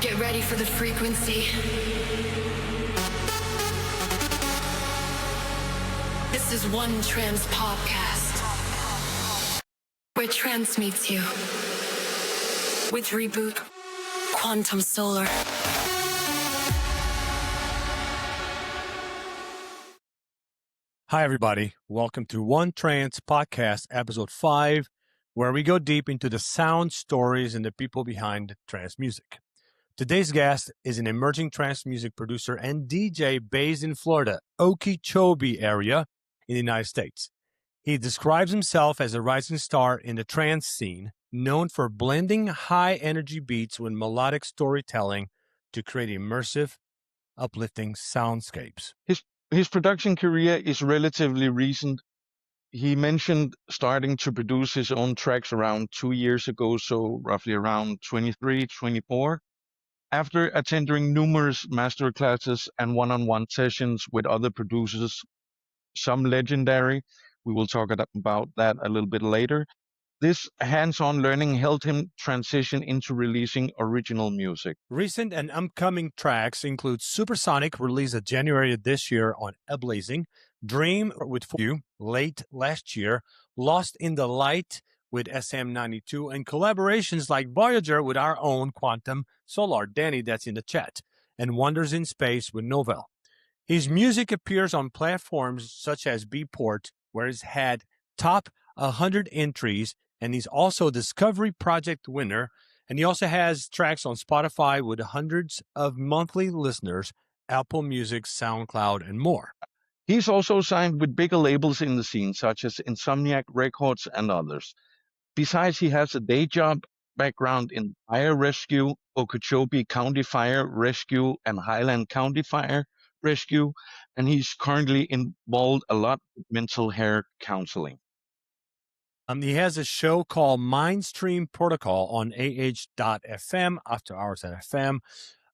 Get ready for the frequency. This is 1Trance podcast, where trance meets you with Reboot Quantum Solar. Hi, everybody. Welcome to 1Trance podcast, episode 5, where we go deep into the sound stories and the people behind trance music. Today's guest is an emerging trance music producer and DJ based in Florida, Okeechobee area in the United States. He describes himself as a rising star in the trance scene, known for blending high-energy beats with melodic storytelling to create immersive, uplifting soundscapes. His production career is relatively recent. He mentioned starting to produce his own tracks around 2 years ago, so roughly around 23, 24. After attending numerous master classes and one-on-one sessions with other producers, some legendary, we will talk about that a little bit later. This hands-on learning helped him transition into releasing original music. Recent and upcoming tracks include Supersonic, released in January of this year on Ablazing, Dream with You, late last year, Lost in the Light with SM92, and collaborations like Voyager with our own Quantum Solar, Danny that's in the chat, and Wonders in Space with Novell. His music appears on platforms such as Beatport, where he's had top 100 entries, and he's also a Discovery Project winner. And he also has tracks on Spotify with hundreds of monthly listeners, Apple Music, SoundCloud, and more. He's also signed with bigger labels in the scene, such as Insomniac Records and others. Besides, he has a day job background in fire rescue, Okeechobee County Fire Rescue, and Highland County Fire Rescue, and he's currently involved a lot with mental health counseling. He has a show called Mindstream Protocol on AH.FM, After Hours at FM,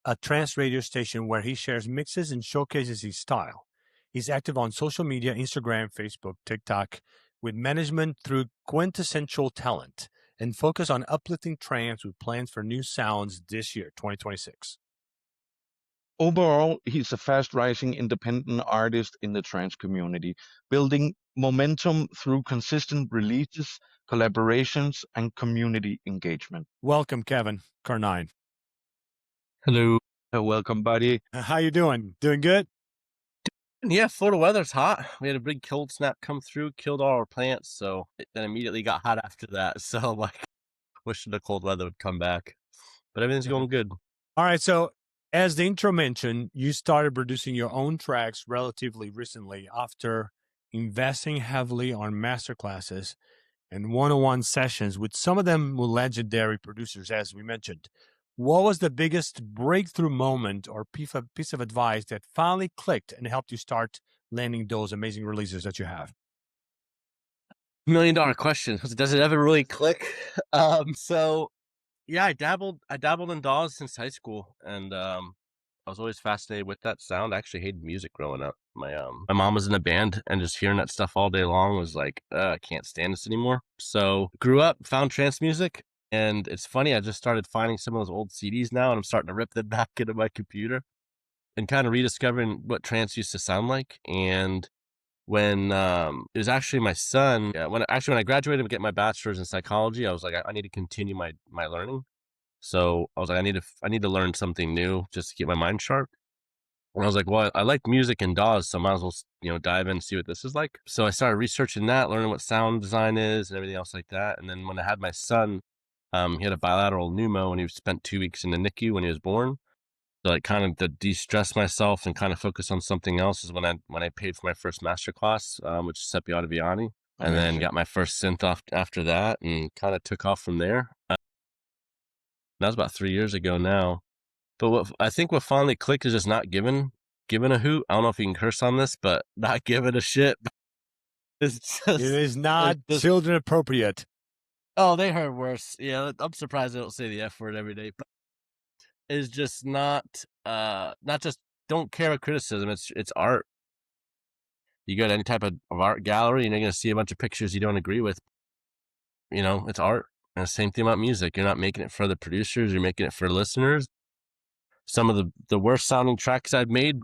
a trance radio station where he shares mixes and showcases his style. He's active on social media, Instagram, Facebook, TikTok, with management through Quintessential Talent, and focus on uplifting trance with plans for new sounds this year, 2026. Overall, he's a fast-rising independent artist in the trance community, building momentum through consistent releases, collaborations, and community engagement. Welcome, Kevin Cornine. Hello. Welcome, buddy. How you doing? Doing good? Yeah, Florida weather's hot. We had a big cold snap come through, killed all our plants, so it then immediately got hot after that. So like, wishing the cold weather would come back. But everything's going good. All right, so as the intro mentioned, you started producing your own tracks relatively recently after investing heavily on masterclasses and one-on-one sessions with some of them legendary producers, as we mentioned. What was the biggest breakthrough moment or piece of advice that finally clicked and helped you start landing those amazing releases that you have? $1 million question. Does it ever really click? So yeah, I dabbled in DAWs since high school, and I was always fascinated with that sound. I actually hated music growing up. My mom was in a band, and just hearing that stuff all day long was like, I can't stand this anymore. So grew up, found trance music. And it's funny, I just started finding some of those old CDs now, and I'm starting to rip them back into my computer and kind of rediscovering what trance used to sound like. And when it was actually my son, when I graduated to get my bachelor's in psychology, I was like, I need to continue my learning. So I was like, I need to learn something new just to keep my mind sharp. And I was like, well, I like music and DAWs, so I might as well, dive in and see what this is like. So I started researching that, learning what sound design is and everything else like that. And then when I had my son, he had a bilateral pneumo, and he spent 2 weeks in the NICU when he was born. So like kind of to de-stress myself and kind of focus on something else is when I paid for my first master class, which is Seppi Ottaviani, and then got my first synth off after that, and kind of took off from there. That was about 3 years ago now. But what finally clicked is just not giving a hoot. I don't know if you can curse on this, but not giving a shit. It is not children appropriate. Oh, they heard worse. Yeah, I'm surprised they don't say the F word every day. But it's just not just don't care about criticism. It's art. You go to any type of art gallery, and you're going to see a bunch of pictures you don't agree with. It's art. And the same thing about music. You're not making it for the producers, you're making it for listeners. Some of the worst sounding tracks I've made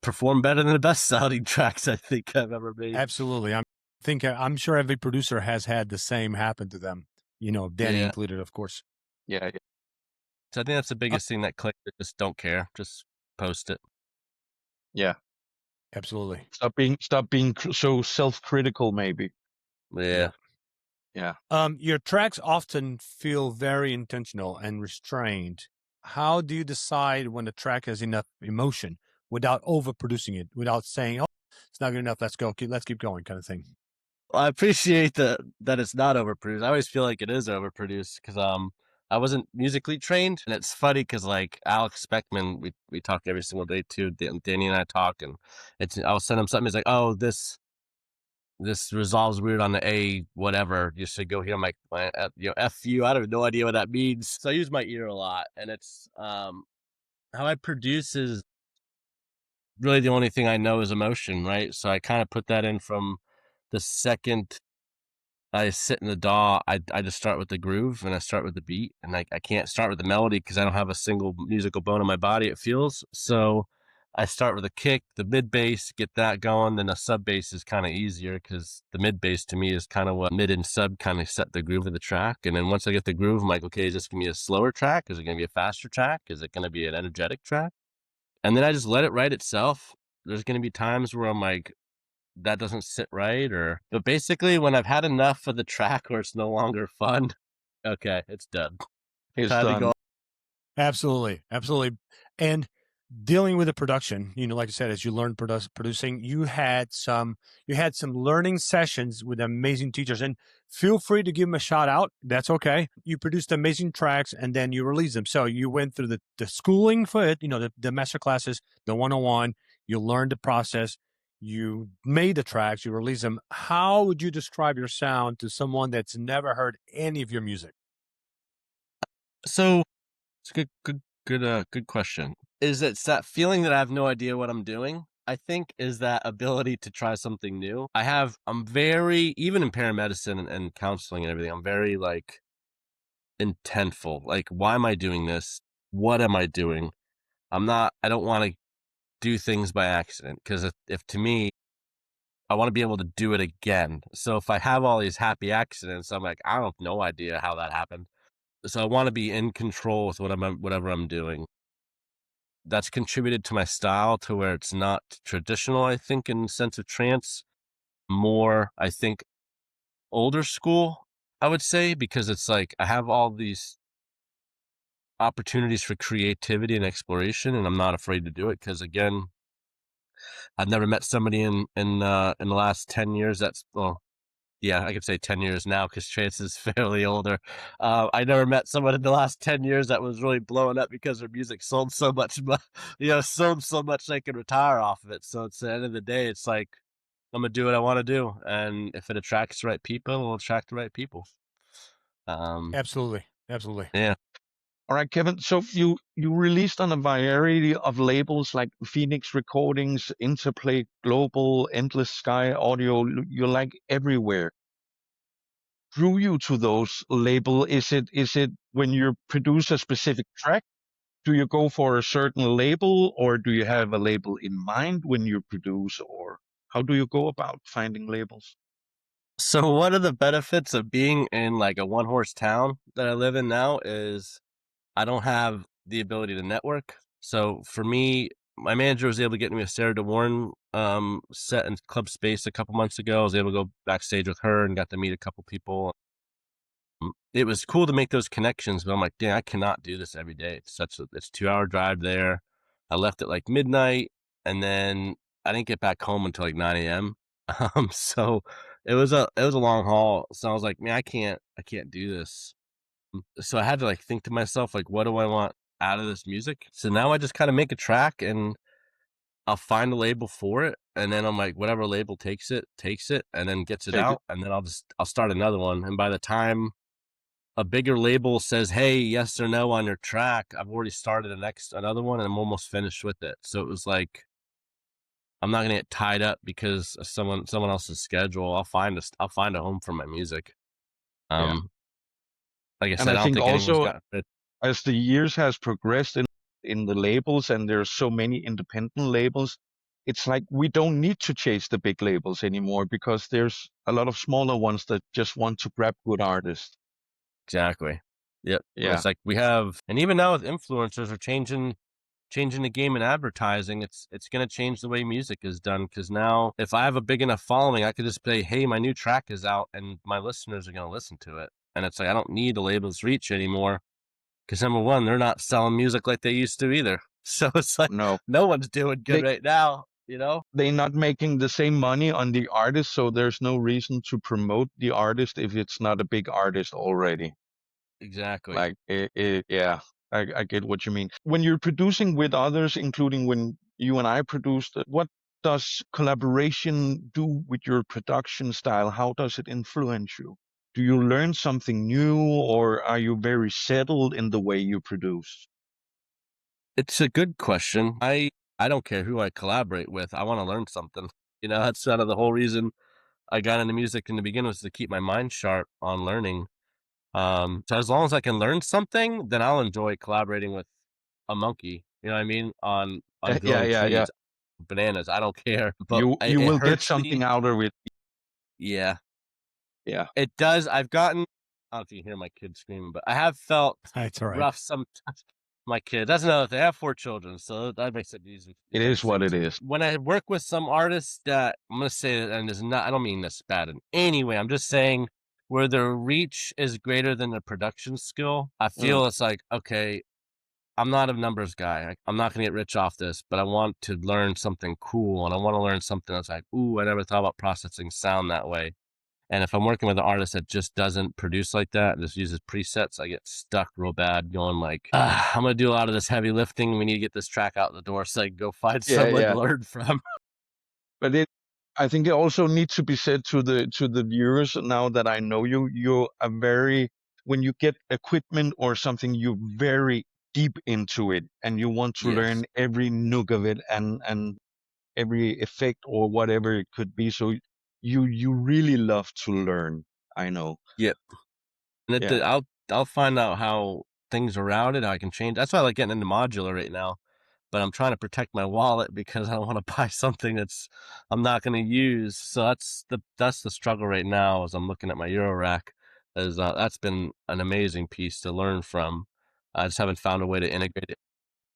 perform better than the best sounding tracks I think I've ever made. Absolutely. I'm sure every producer has had the same happen to them, Danny included, of course. Yeah. So I think that's the biggest thing that clicked. Just don't care. Just post it. Yeah. Absolutely. Stop being so self-critical, maybe. Yeah. Your tracks often feel very intentional and restrained. How do you decide when a track has enough emotion without overproducing it, without saying, "Oh, it's not good enough. Let's go. Let's keep going," kind of thing? Well, I appreciate that it's not overproduced. I always feel like it is overproduced because I wasn't musically trained, and it's funny because like Alex Speckman, we talk every single day too. Danny and I talk, and I'll send him something. He's like, "Oh, this resolves weird on the A, whatever. You should go here." I'm like, F you. I have no idea what that means. So I use my ear a lot, and it's how I produce is really the only thing I know is emotion, right? So I kind of put that in from the second I sit in the DAW. I just start with the groove and I start with the beat, and I can't start with the melody because I don't have a single musical bone in my body, it feels. So I start with a kick, the mid bass, get that going. Then the sub bass is kind of easier because the mid bass to me is kind of what mid and sub kind of set the groove of the track. And then once I get the groove, I'm like, okay, is this gonna be a slower track? Is it gonna be a faster track? Is it gonna be an energetic track? And then I just let it write itself. There's gonna be times where I'm like, that doesn't sit right, but basically when I've had enough of the track where it's no longer fun, okay, it's done. It's Time to done. go. Absolutely. And dealing with the production, like I said, as you learned producing, you had some learning sessions with amazing teachers, and feel free to give them a shout out. That's okay. You produced amazing tracks and then you release them. So you went through the schooling for it, the master classes, the 101, you learned the process, you made the tracks, you released them. How would you describe your sound to someone that's never heard any of your music? So it's a good question. It's that feeling that I have no idea what I'm doing, I think, is that ability to try something new. I'm very, even in paramedicine and counseling and everything, I'm very like intentful. Like, why am I doing this? What am I doing? I don't want to do things by accident, because if to me, I want to be able to do it again. So if I have all these happy accidents, I'm like, I have no idea how that happened. So I want to be in control with whatever I'm doing. That's contributed to my style to where it's not traditional, I think, in the sense of trance. More, I think, older school, I would say, because it's like I have all these opportunities for creativity and exploration, and I'm not afraid to do it because, again, I've never met somebody in the last 10 years that's, well, yeah, I could say 10 years now because Chance is fairly older. I never met someone in the last 10 years that was really blowing up because their music sold so much, sold so much they could retire off of it. So it's, at the end of the day, it's like, I'm going to do what I want to do. And if it attracts the right people, it'll attract the right people. Absolutely. Yeah. All right, Kevin. So you released on a variety of labels like Phoenix Recordings, Interplay Global, Endless Sky Audio. You're like everywhere. Drew you to those label? Is it when you produce a specific track? Do you go for a certain label, or do you have a label in mind when you produce, or how do you go about finding labels? So one of the benefits of being in like a one horse town that I live in now is I don't have the ability to network. So for me, my manager was able to get me a Sarah DeWarn set in Club Space a couple months ago. I was able to go backstage with her and got to meet a couple people. It was cool to make those connections, but I'm like, dang, I cannot do this every day. It's a 2 hour drive there. I left at like midnight, and then I didn't get back home until like 9 a.m. So it was a long haul. So I was like, man, I can't do this. So I had to like think to myself, like, what do I want out of this music? So now I just kind of make a track and I'll find a label for it. And then I'm like, whatever label takes it and then gets it Take it. out. And then I'll start another one. And by the time a bigger label says, hey, yes or no on your track, I've already started another one and I'm almost finished with it. So it was like, I'm not gonna get tied up because of someone else's schedule. I'll find a home for my music. Yeah. like I And said, I I don't think think anyone's also got it. as the years has progressed in the labels, and there's so many independent labels, it's like we don't need to chase the big labels anymore because there's a lot of smaller ones that just want to grab good artists. Exactly. Yep. And Yeah. it's like we have, and even now with influencers are changing the game in advertising. It's going to change the way music is done, because now if I have a big enough following, I could just say, hey, my new track is out, and my listeners are going to listen to it. And it's like, I don't need the label's reach anymore, because number one, they're not selling music like they used to either. So it's like, No, no one's doing good right now, you know? they're not making the same money on the artist, so there's no reason to promote the artist if it's not a big artist already. Exactly. Like, yeah, I get what you mean. When you're producing with others, including when you and I produced, what does collaboration do with your production style? How does it influence you? Do you learn something new, or are you very settled in the way you produce? It's a good question. I don't care who I collaborate with. I want to learn something. You know, that's kind of the whole reason I got into music in the beginning, was to keep my mind sharp on learning. So as long as I can learn something, then I'll enjoy collaborating with a monkey. You know what I mean? On Yeah, growing yeah, yeah. trees, bananas. I don't care, but You it will get hurts something me. out of it. Yeah, Yeah. it does. I've gotten. I don't know if you can hear my kids screaming, but I have felt That's all right. rough sometimes. My kid. That's another thing. I have 4 children, so that makes it easy. It It's like is what it 16. is. When I work with some artists that I'm gonna say that, and is not. I don't mean this bad in any way. I'm just saying where their reach is greater than their production skill. I Mm. feel it's like, okay, I'm not a numbers guy. I'm not gonna get rich off this, but I want to learn something cool, and I want to learn something that's like, ooh, I never thought about processing sound that way. And if I'm working with an artist that just doesn't produce like that, and just uses presets, I get stuck real bad going like, I'm going to do a lot of this heavy lifting. We need to get this track out the door so I can go find Yeah, someone to yeah. learn from. But I think it also needs to be said to the viewers, now that I know you, you're a very, when you get equipment or something, you're very deep into it, and you want to Yes. learn every nook of it, and every effect or whatever it could be. So you really love to learn. I know. Yep. And Yeah. I'll find out how things are routed, how I can change. That's why I like getting into modular right now. But I'm trying to protect my wallet because I don't want to buy something I'm not going to use. So that's the struggle right now as I'm looking at my Euro rack. That's been an amazing piece to learn from. I just haven't found a way to integrate it.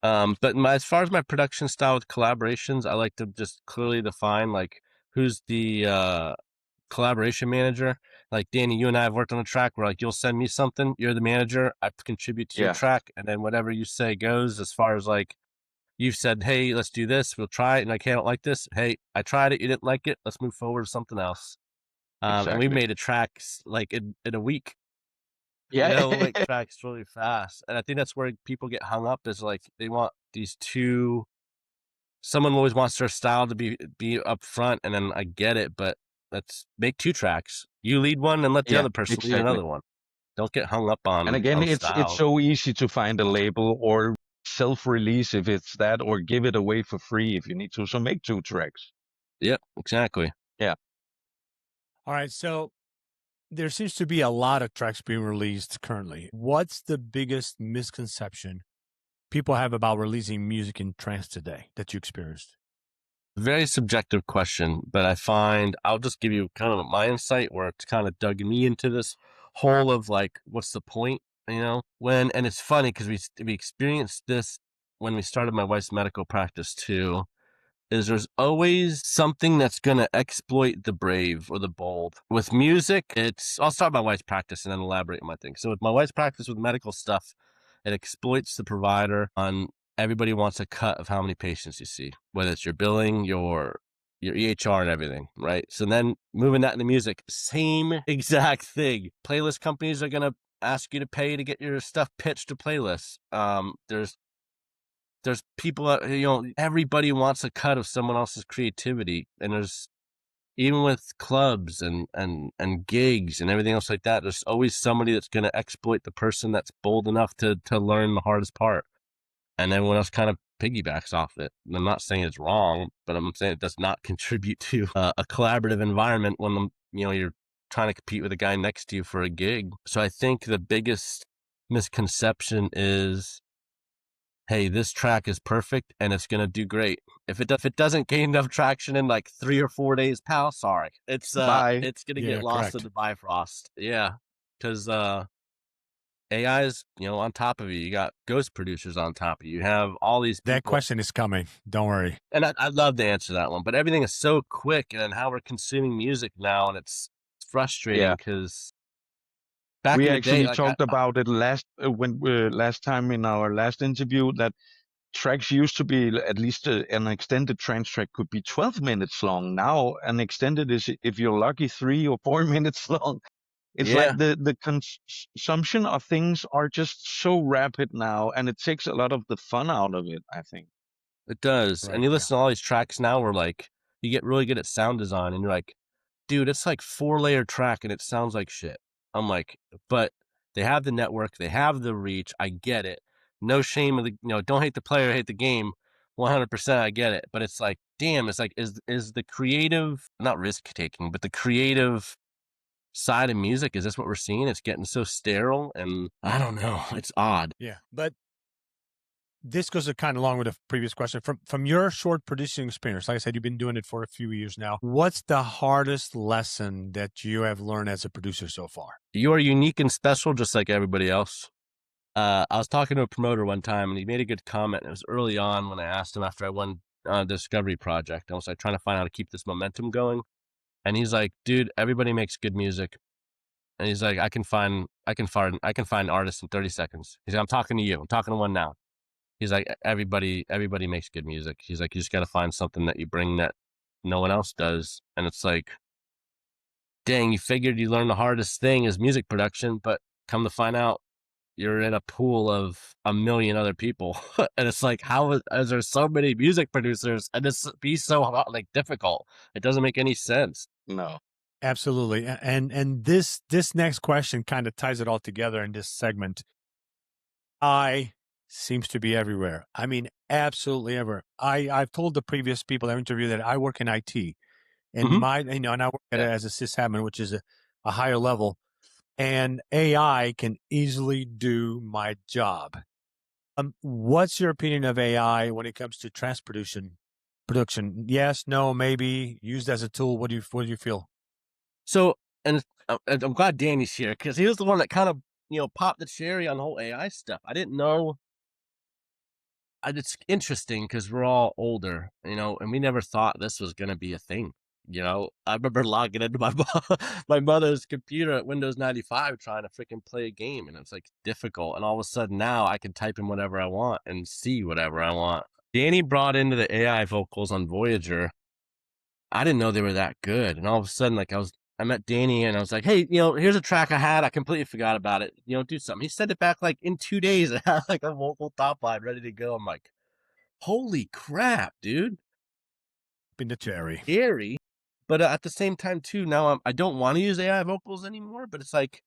But as far as my production style with collaborations, I like to just clearly define like who's the collaboration manager. Like Danny, you and I have worked on a track where like you'll send me something, you're the manager, I contribute to your Yeah. track, and then whatever you say goes. As far as like you've said, hey, let's do this, we'll try it, and like, hey, I don't like this. Hey, I tried it, you didn't like it, let's move forward to something else. And we Exactly. made a track like in a week. You Yeah. know, we'll make tracks really fast. And I think that's where people get hung up, is like they want these two. Someone always wants their style to be up front, and then I get it, but let's make 2 tracks. You lead one and let the Yeah, other person lead exactly. another one. Don't get hung up And again, on it's style. so easy to find a label or self-release if it's that, or give it away for free if you need to. So make 2 tracks. Yep, exactly. Yeah. All right. So there seems to be a lot of tracks being released currently. What's the biggest misconception people have about releasing music in trance today that you experienced? Very subjective question, but I find I'll just give you kind of my insight where it's kind of dug me into this hole of like, what's the point? You know, and it's funny because we experienced this when we started my wife's medical practice too. Is there's always something that's going to exploit the brave or the bold. With music, I'll start my wife's practice and then elaborate on my thing. So with my wife's practice with medical stuff, it exploits the provider on everybody wants a cut of how many patients you see, whether it's your billing, your EHR and everything, right? So then moving that into music, same exact thing. Playlist companies are going to ask you to pay to get your stuff pitched to playlists. There's people that, everybody wants a cut of someone else's creativity. And there's, even with clubs and gigs and everything else like that, there's always somebody that's going to exploit the person that's bold enough to learn the hardest part. And everyone else kind of piggybacks off it. And I'm not saying it's wrong, but I'm saying it does not contribute to a collaborative environment when you're trying to compete with the guy next to you for a gig. So I think the biggest misconception is, hey, this track is perfect and it's going to do great. If it doesn't gain enough traction in like 3 or 4 days, pal, sorry. It's Bye. going to Yeah, get lost in correct. the Bifrost. Yeah. Cuz AI is, on top of you. You got ghost producers on top of you. You have all these people. That question is coming. Don't worry. And I'd love to answer that one, but everything is so quick and how we're consuming music now, and it's frustrating because back We in the day, actually like talked about it last time in our last interview, that tracks used to be, at least an extended trance track could be 12 minutes long. Now an extended is, if you're lucky, 3 or 4 minutes long. It's yeah, like the consumption of things are just so rapid now, and it takes a lot of the fun out of it, I think. it does. And Right. you Yeah. listen to all these tracks now where like you get really good at sound design and you're like, dude, it's like 4-layer track and it sounds like shit. I'm like, but they have the network, they have the reach. I get it. No shame of the, don't hate the player, hate the game. 100%, I get it. But it's like, damn, it's like, is the creative, not risk taking, but the creative side of music, is this what we're seeing? It's getting so sterile, and I don't know. It's odd. Yeah. But this goes kind of along with the previous question. From your short producing experience, like I said, you've been doing it for a few years now. What's the hardest lesson that you have learned as a producer so far? You are unique and special, just like everybody else. I was talking to a promoter one time, and he made a good comment. It was early on when I asked him after I won the Discovery Project. I was like trying to find out how to keep this momentum going, and he's like, "Dude, everybody makes good music." And he's like, I can find artists in 30 seconds. He's like, I'm talking to you. I'm talking to one now. He's like, everybody makes good music. He's like, you just got to find something that you bring that no one else does. And it's like, dang, you figured you learned the hardest thing is music production, but come to find out, you're in a pool of a million other people. And it's like, how is there so many music producers and this be so like difficult? It doesn't make any sense. No. Absolutely. And this next question kind of ties it all together in this segment. I seems to be everywhere. I mean, absolutely everywhere. I've told the previous people I interviewed that I work in IT, and Mhm. and I work at it as a sysadmin, which is a higher level, and AI can easily do my job. What's your opinion of AI when it comes to trance production? Yes, no, maybe used as a tool. What do you feel? So, and I'm glad Danny's here because he was the one that kind of, popped the cherry on the whole AI stuff. I didn't know. It's interesting because we're all older, and we never thought this was going to be a thing. I remember logging into my mother's computer at Windows 95 trying to freaking play a game, and it's like difficult. And all of a sudden now I can type in whatever I want and see whatever I want. Danny brought into the AI vocals on Voyager. I didn't know they were that good. And all of a sudden, like I met Danny and I was like, hey, here's a track I had. I completely forgot about it. Do something. He sent it back like in 2 days and had like a vocal top line ready to go. I'm like, holy crap, dude. In the cherry. Scary. But at the same time, too, now I don't want to use AI vocals anymore. But it's like,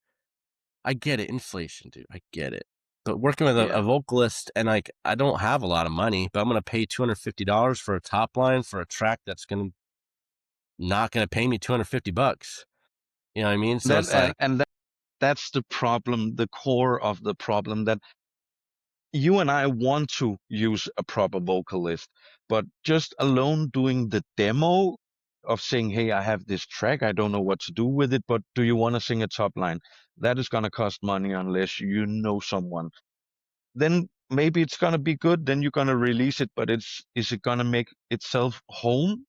I get it. Inflation, dude. I get it. But working with a Yeah. vocalist and like, I don't have a lot of money, but I'm going to pay $250 for a top line for a track that's not going to pay me $250. You know what I mean? So it's like, That's the problem, the core of the problem, that you and I want to use a proper vocalist, but just alone doing the demo of saying, hey, I have this track, I don't know what to do with it, but do you want to sing a top line? That is going to cost money unless you know someone. Then maybe it's going to be good, then you're going to release it, but is it going to make itself home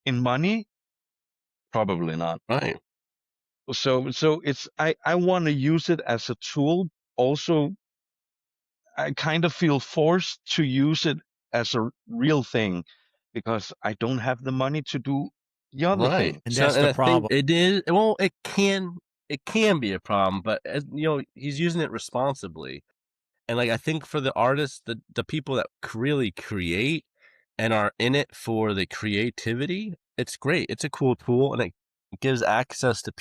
in money? Probably not. right. So it's, I want to use it as a tool. Also, I kind of feel forced to use it as a real thing because I don't have the money to do the other Right. thing. And So, that's and the I think problem. it is, well, it can be a problem, but he's using it responsibly. And like, I think for the artists, the people that really create and are in it for the creativity, it's great. It's a cool tool and it gives access to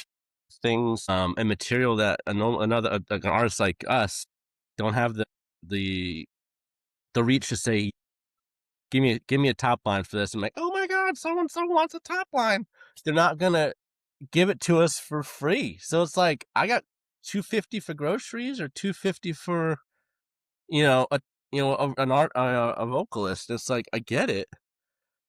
things, and material that another, like an artist like us don't have the, the reach to say, give me a top line for this. I'm like, oh my God, someone wants a top line. They're not gonna give it to us for free. So it's like I got $250 for groceries or $250 for a vocalist. It's like I get it.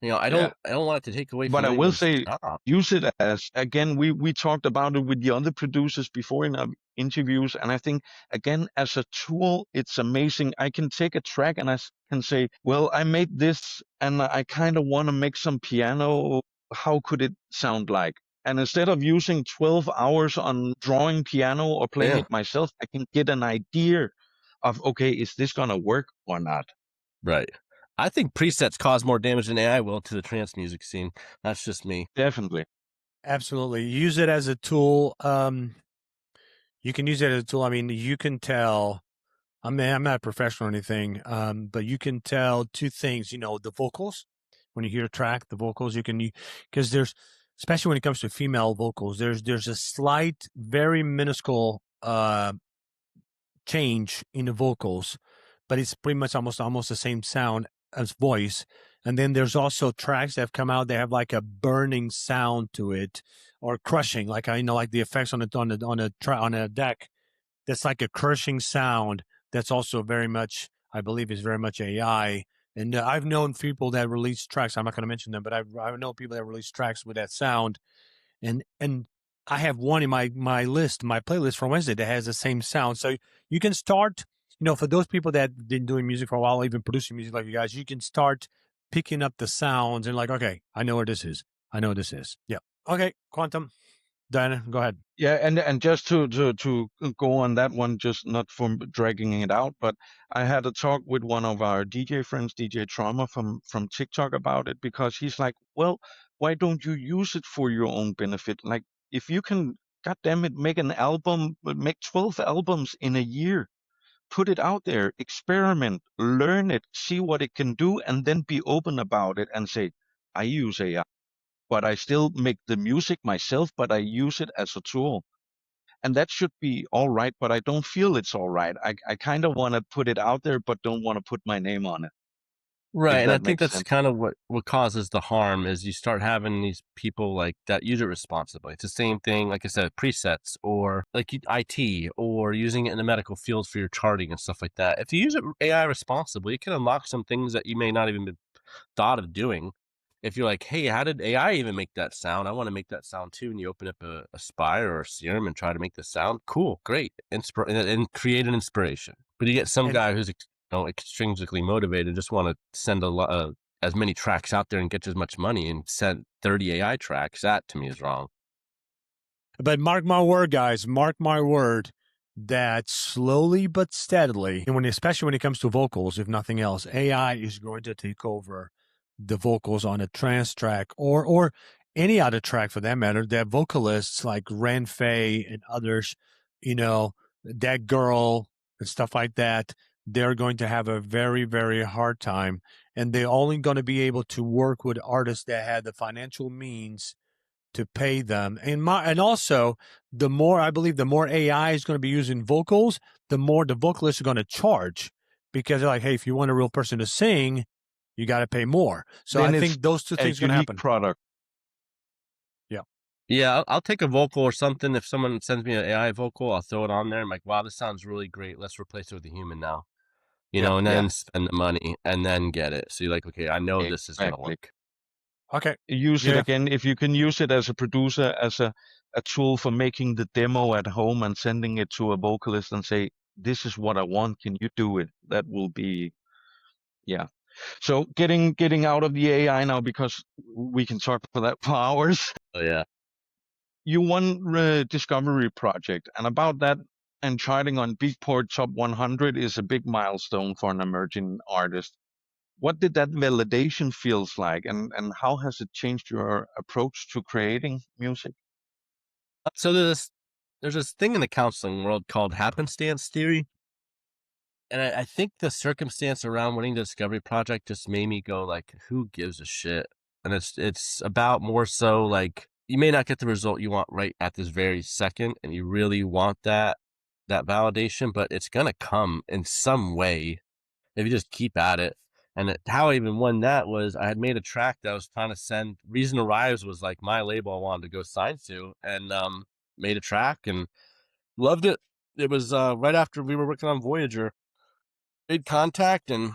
I Yeah. don't want it to take away But from I will anyone's say, job. use it as, again, we talked about it with the other producers before in our interviews, and I think, again, as a tool, it's amazing. I can take a track and can say, well, I made this and I kind of want to make some piano. How could it sound like? And instead of using 12 hours on drawing piano or playing Yeah, it myself, I can get an idea of, okay, is this going to work or not? right. I think presets cause more damage than AI will to the trance music scene. That's just me. Definitely. Absolutely. Use it as a tool. You can use it as a tool. I mean, you can tell. I mean, I'm not a professional or anything, but you can tell two things. The vocals. When you hear a track, the vocals because there's, especially when it comes to female vocals, there's a slight, very minuscule change in the vocals, but it's pretty much almost the same sound as voice. And then there's also tracks that have come out. They have like a burning sound to it, or crushing, like like the effects on a deck. That's like a crushing sound. That's also very much, I believe, is very much AI. And I've known people that release tracks. I'm not going to mention them, but I know people that release tracks with that sound. And I have one in my playlist for Wednesday that has the same sound. So you can start, for those people that been doing music for a while, even producing music like you guys, you can start picking up the sounds and like, okay, I know where this is. I know what this is. Yeah. Okay, Quantum. Diana, go ahead. Yeah, and just to go on that one, just not for dragging it out, but I had a talk with one of our DJ friends, DJ Trauma from TikTok, about it, because he's like, well, why don't you use it for your own benefit? Like, if you can, goddamn it, make an album, make 12 albums in a year, put it out there, experiment, learn it, see what it can do, and then be open about it and say, I use AI, but I still make the music myself, but I use it as a tool. And that should be all right, but I don't feel it's all right. I kind of want to put it out there, but don't want to put my name on it, Right, if and I that think makes that's sense. kind of what causes the harm is you start having these people like that use it responsibly. It's the same thing, like I said, presets or like IT or using it in the medical field for your charting and stuff like that. If you use it AI responsibly, it can unlock some things that you may not even been thought of doing. If you're like, hey, how did AI even make that sound? I want to make that sound too. And you open up a Spire or a Serum and try to make the sound. Cool, great, and create an inspiration. But you get some And guy who's extrinsically motivated, just want to send as many tracks out there and get as much money and send 30 AI tracks. That to me is wrong. But mark my word, guys, mark my word, that slowly but steadily, and especially when it comes to vocals, if nothing else, AI is going to take over the vocals on a trance track or any other track for that matter. That vocalists like Ren Fei and others, that girl and stuff like that, they're going to have a very, very hard time. And they're only going to be able to work with artists that have the financial means to pay them. And also, the more AI is going to be using vocals, the more the vocalists are going to charge, because they're like, hey, if you want a real person to sing, you got to pay more. So Then I it's think those two a things are going to unique happen. product. Yeah. Yeah, I'll take a vocal or something. If someone sends me an AI vocal, I'll throw it on there. I'm like, wow, this sounds really great. Let's replace it with a human now. Yeah. And Yeah, then spend the money and then get it. So you're like, okay, I know this is going to exactly. work. Okay. Use it Yeah. again. If you can use it as a producer, as a tool for making the demo at home and sending it to a vocalist and say, this is what I want, can you do it? That will be, yeah. So getting out of the AI now, because we can talk for that for hours. Oh yeah. You won Discovery Project, and about that, and charting on Beatport Top 100 is a big milestone for an emerging artist. What did that validation feels like, and how has it changed your approach to creating music? So there's this thing in the counseling world called happenstance theory. And I think the circumstance around winning the Discovery Project just made me go like, who gives a shit? And it's about more so like you may not get the result you want right at this very second, and you really want that validation, but it's gonna come in some way if you just keep at it. And how I even won that was I had made a track that I was trying to send. Reason Arrives was like my label I wanted to go sign to, and made a track and loved it. It was right after we were working on Voyager. Made contact, and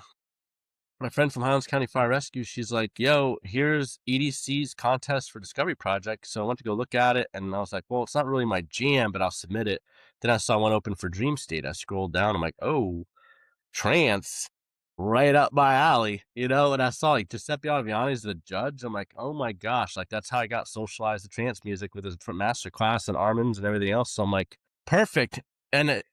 my friend from Highlands County Fire Rescue, she's like, yo, here's EDC's contest for Discovery Project. So I went to go look at it, and I was like, well, it's not really my jam, but I'll submit it. Then I saw one open for Dream State. I scrolled down. I'm like, oh, trance, right up my alley, you know? And I saw like Giuseppe Ottaviani as the judge. I'm like, oh my gosh, like that's how I got socialized to trance music with his master class and Armin's and everything else. So I'm like, perfect. And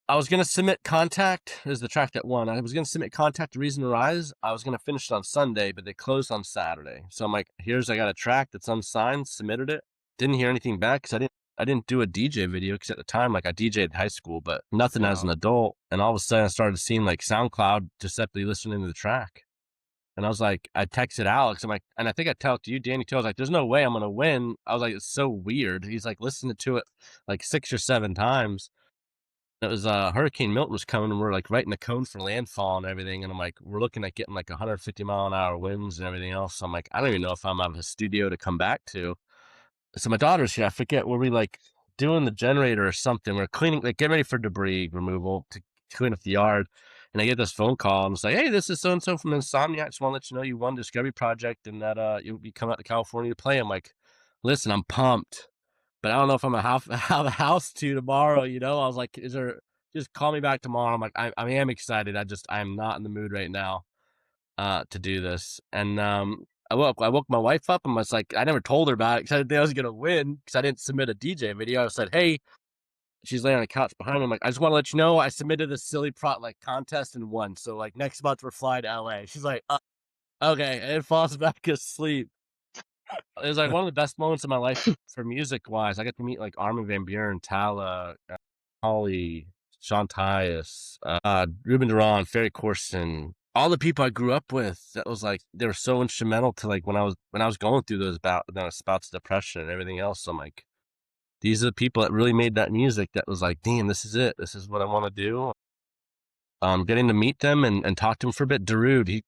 I was going to submit Contact is the track that won. I was going to submit Contact to Reason to Rise. I was going to finish it on Sunday, but they closed on Saturday. So I'm like, I got a track that's unsigned, submitted it. Didn't hear anything back because I didn't do a DJ video because at the time, like I DJ'd in high school, but nothing as an adult. And all of a sudden I started seeing like SoundCloud Giuseppe listening to the track. And I was like, I texted Alex. I'm like, and I think I told you, Danny too. I was like, there's no way I'm going to win. I was like, it's so weird. He's like, listening to it like 6 or 7 times. It was Hurricane Milton was coming, and we're like right in the cone for landfall and everything. And I'm like, we're looking at getting like 150 mile an hour winds and everything else. So I'm like, I don't even know if I'm out of a studio to come back to. So my daughter's here. I forget, were we like doing the generator or something? We're cleaning, like getting ready for debris removal to clean up the yard. And I get this phone call. And it's like, hey, this is so and so from Insomniac. Just want to let you know you won Discovery Project and that you'll be coming out to California to play. I'm like, listen, I'm pumped, but I don't know if I'm have a house to tomorrow. You know, I was like, is there? Just call me back tomorrow. I'm like, I am excited. I am not in the mood right now to do this. And I woke my wife up and was like, I never told her about it because I didn't think I was gonna win because I didn't submit a DJ video. I said, hey, she's laying on the couch behind me. I'm like, I just want to let you know I submitted this silly contest and won. So like next month we're flying to LA. She's like, okay, and it falls back asleep. It was like one of the best moments of my life for music wise. I got to meet like Armin van Buuren, Tala, Holly, Sean Tyas, Ruben Duran, Ferry Corson, all the people I grew up with. That was like they were so instrumental to like when I was going through those bouts of depression and everything else. So I'm like, these are the people that really made that music. That was like, damn, this is it. This is what I want to do. Getting to meet them and talk to him for a bit. Darude, he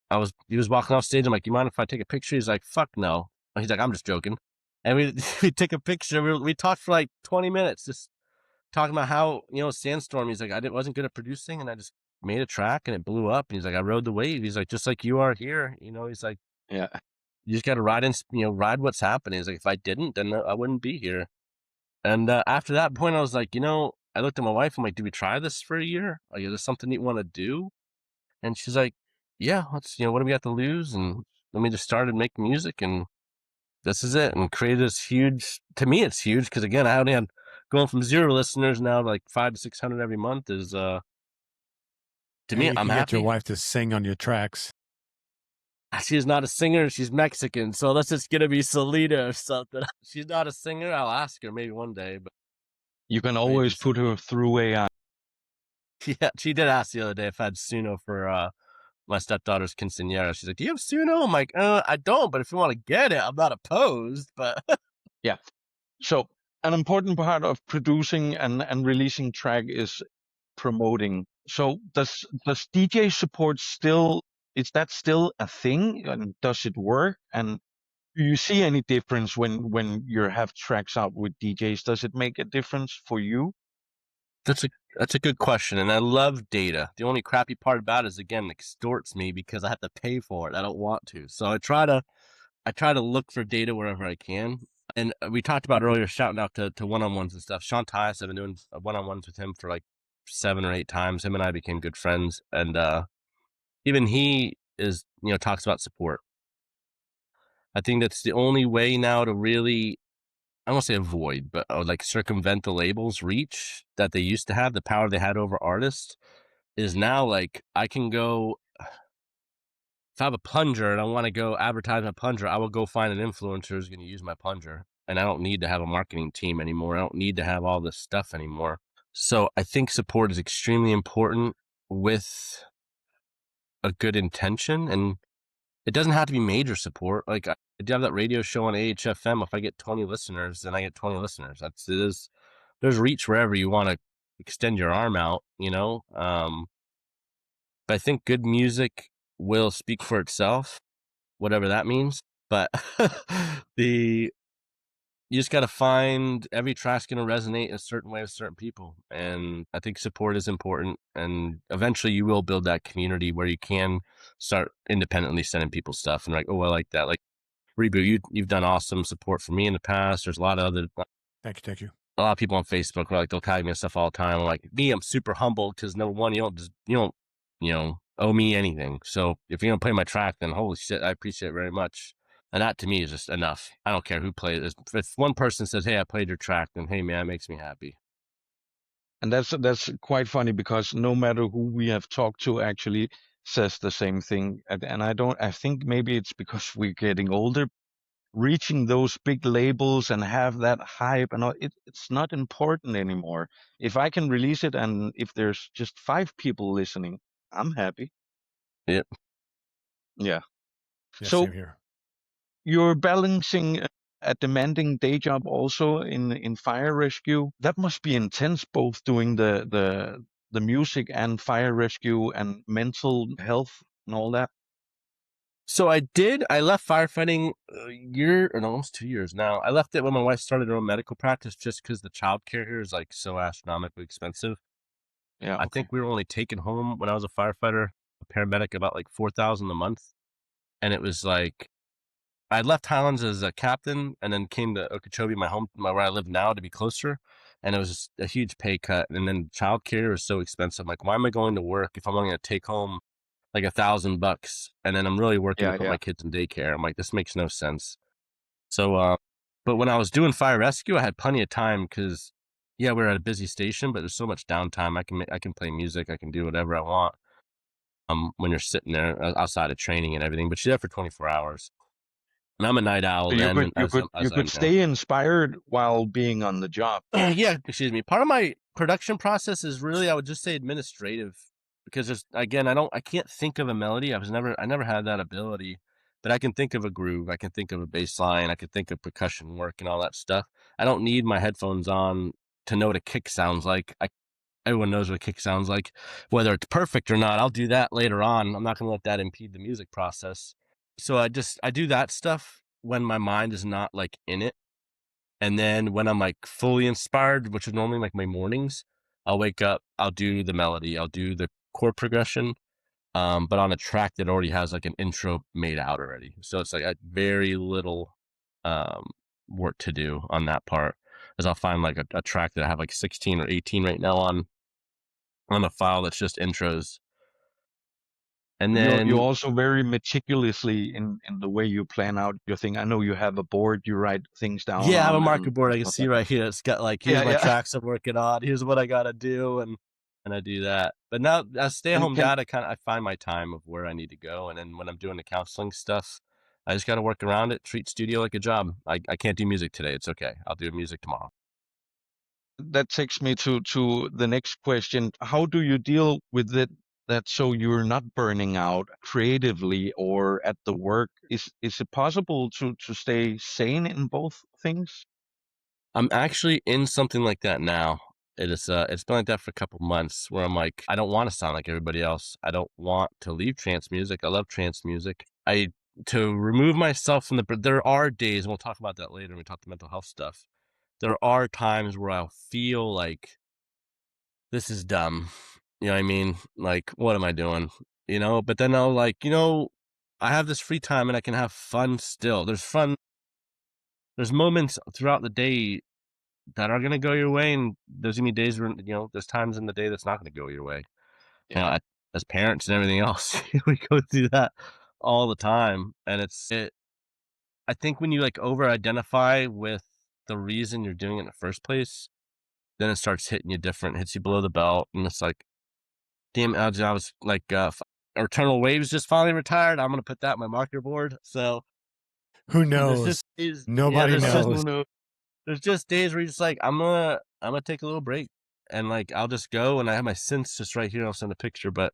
was walking off stage. I'm like, you mind if I take a picture? He's like, fuck no. He's like, I'm just joking. And we took a picture. We talked for like 20 minutes, just talking about how, you know, Sandstorm. He's like, wasn't good at producing, and I just made a track and it blew up. And he's like, I rode the wave. He's like, just like you are here. You know, he's like, Yeah. you just got to ride what's happening. He's like, if I didn't, then I wouldn't be here. And after that point, I was like, you know, I looked at my wife. I'm like, do we try this for a year? Like, is this something you want to do? And she's like, yeah, let's, you know, what do we got to lose? And then we just started making music, and this is it. And created this huge, to me, it's huge. Cause again, I only had going from 0 listeners now to like 500 to 600 every month is, to me, You I'm can happy. get your wife to sing on your tracks. She's not a singer. She's Mexican. So that's just going to be Selena or something. She's not a singer. I'll ask her maybe one day, but You can always put her through AI. yeah, she did ask the other day if I had Suno for, my stepdaughter's quinceañera. She's like, do you have Suno? I'm like, I don't, but if you want to get it, I'm not opposed, but Yeah. So an important part of producing and releasing track is promoting. So does DJ support still, is that still a thing, and does it work? And do you see any difference when you have tracks out with DJs? Does it make a difference for you? That's a good question, and I love data. The only crappy part about it is, again, it extorts me because I have to pay for it. I don't want to, so I try to look for data wherever I can. And we talked about earlier, shouting out to one-on-ones and stuff. Sean Tyas, I've been doing one-on-ones with him for like 7 or 8 times. Him and I became good friends, and even he is, you know, talks about support. I think that's the only way now to really, I won't say avoid, but like circumvent the labels' reach that they used to have, the power they had over artists, is now like I can go, if I have a plunger and I want to go advertise my plunger, I will go find an influencer who's going to use my plunger. And I don't need to have a marketing team anymore. I don't need to have all this stuff anymore. So I think support is extremely important with a good intention. And it doesn't have to be major support. Like I do have that radio show on AHFM. If I get 20 listeners, then I get 20 listeners. There's reach wherever you want to extend your arm out, you know? But I think good music will speak for itself, whatever that means. But you just got to find every track's going to resonate a certain way with certain people. And I think support is important. And eventually you will build that community where you can start independently sending people stuff and like, oh, I like that. Like Reboot, you've done awesome support for me in the past. There's a lot of other, Thank you. a lot of people on Facebook where like they'll tag me and stuff all the time. I'm like, I'm super humbled because number one, you don't owe me anything. So if you're gonna play my track, then holy shit, I appreciate it very much. And that to me is just enough. I don't care who plays it. If one person says, "Hey, I played your track," then hey man, it makes me happy. And that's quite funny because no matter who we have talked to actually says the same thing. And I think maybe it's because we're getting older. Reaching those big labels and have that hype and all, it's not important anymore. If I can release it and if there's just 5 people listening, I'm happy. Yep. Yeah. Yeah, So same here. you're balancing a demanding day job also in fire rescue. That must be intense, both doing the music and fire rescue and mental health and all that. So I left firefighting a year, or no, almost 2 years now. I left it when my wife started her own medical practice just because the childcare here is like so astronomically expensive. Yeah. I think we were only taking home when I was a firefighter, a paramedic, about like $4,000 a month. And it was like, I left Highlands as a captain and then came to Okeechobee, where I live now, to be closer. And it was just a huge pay cut. And then childcare is so expensive. Like, why am I going to work if I'm only going to take home like $1,000 and then I'm really working to put my kids in daycare? I'm like, this makes no sense. So, but when I was doing fire rescue, I had plenty of time because, yeah, we're at a busy station, but there's so much downtime. I can play music. I can do whatever I want. When you're sitting there outside of training and everything, but you're there for 24 hours. And I'm a night owl So then. you could stay inspired while being on the job. Yeah, excuse me. Part of my production process is really, I would just say, administrative, because I can't think of a melody. I never had that ability, but I can think of a groove. I can think of a bass line. I can think of percussion work and all that stuff. I don't need my headphones on to know what a kick sounds like. Everyone knows what a kick sounds like, whether it's perfect or not. I'll do that later on. I'm not going to let that impede the music process. So I do that stuff when my mind is not like in it. And then when I'm like fully inspired, which is normally like my mornings, I'll wake up, I'll do the melody, I'll do the chord progression, but on a track that already has like an intro made out already. So it's like very little work to do on that part. As I'll find like a track that I have like 16 or 18 right now on a file that's just intros. And then You're also very meticulously in the way you plan out your thing. I know you have a board you write things down on. I have a marker board I can stuff see like right here. It's got like, here's my Yeah. tracks I'm working on. Here's what I got to do. And I do that. But now as stay-at-home dad, I find my time of where I need to go. And then when I'm doing the counseling stuff, I just got to work around it, treat studio like a job. I can't do music today. It's okay. I'll do music tomorrow. That takes me to the next question. How do you deal with it, that so you're not burning out creatively or at the work? Is it possible to stay sane in both things? I'm actually in something like that now. It's been like that for a couple months where I'm like, I don't want to sound like everybody else. I don't want to leave trance music. I love trance music. To remove myself from there are days, and we'll talk about that later when we talk the mental health stuff. There are times where I'll feel like this is dumb. You know what I mean? Like, what am I doing? But then I'll like, I have this free time and I can have fun still. There's moments throughout the day that are going to go your way, and there's going to be days where, there's times in the day that's not going to go your way. Yeah. As parents and everything else, we go through that all the time. And I think when you like over identify with the reason you're doing it in the first place, then it starts hitting you different, hits you below the belt. And it's like, damn, I was like, Eternal Waves just finally retired. I'm going to put that on my marker board. So who knows? Nobody knows. There's just days where you're just like, I'm gonna take a little break, and like I'll just go, and I have my synths just right here. I'll send a picture, but